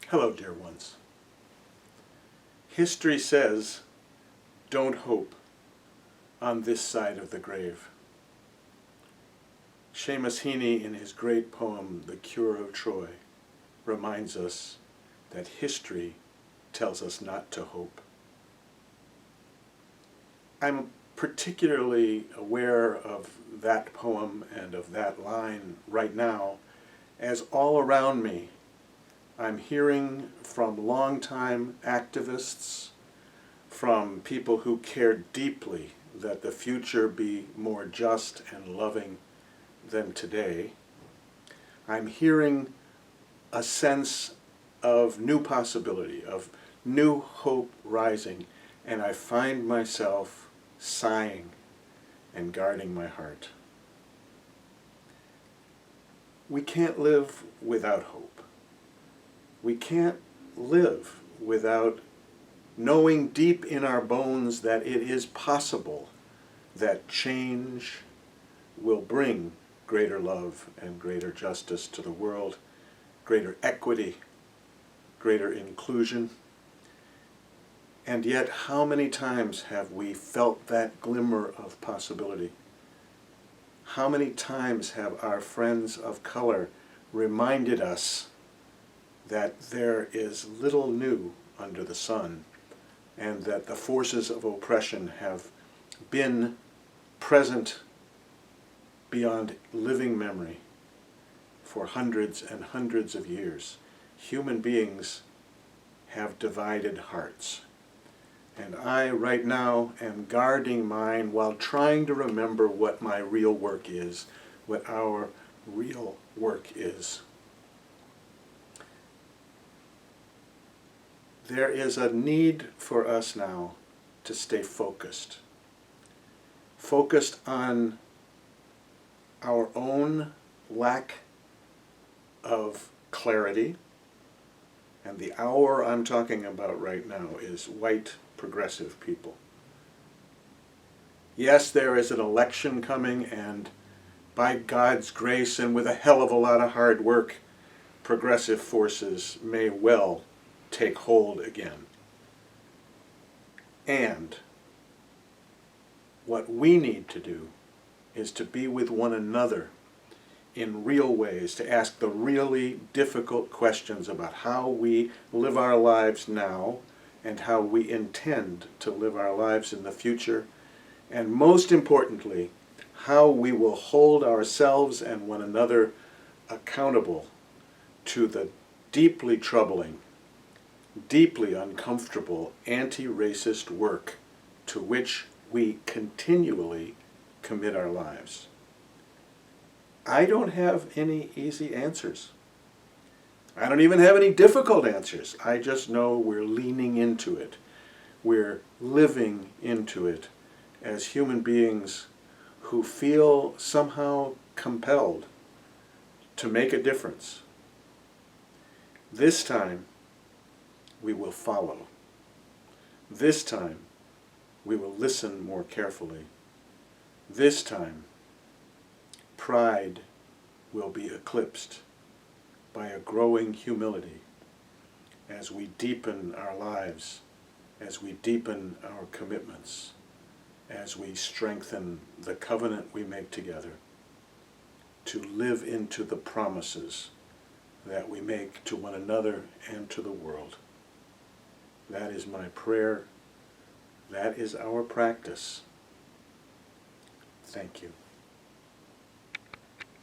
Hello, dear ones. History says, don't hope on this side of the grave. Seamus Heaney, in his great poem, The Cure of Troy, reminds us that history tells us not to hope. I'm particularly aware of that poem and of that line right now, as all around me I'm hearing from longtime activists, from people who care deeply that the future be more just and loving than today. I'm hearing a sense of new possibility, of new hope rising, and I find myself sighing and guarding my heart. We can't live without hope. We can't live without knowing deep in our bones that it is possible that change will bring greater love and greater justice to the world, greater equity, greater inclusion. And yet, how many times have we felt that glimmer of possibility? How many times have our friends of color reminded us that there is little new under the sun, and that the forces of oppression have been present beyond living memory for hundreds and hundreds of years. Human beings have divided hearts. And I, right now, am guarding mine while trying to remember what my real work is, what our real work is. There is a need for us now to stay focused. Focused on our own lack of clarity. And the hour I'm talking about right now is white progressive people. Yes, there is an election coming, and by God's grace and with a hell of a lot of hard work, progressive forces may well take hold again. And what we need to do is to be with one another in real ways, to ask the really difficult questions about how we live our lives now and how we intend to live our lives in the future, and most importantly, how we will hold ourselves and one another accountable to the deeply troubling, deeply uncomfortable anti-racist work to which we continually commit our lives. I don't have any easy answers. I don't even have any difficult answers. I just know we're leaning into it. We're living into it as human beings who feel somehow compelled to make a difference. This time, we will follow. This time, we will listen more carefully. This time, pride will be eclipsed by a growing humility as we deepen our lives, as we deepen our commitments, as we strengthen the covenant we make together to live into the promises that we make to one another and to the world. That is my prayer. That is our practice. Thank you.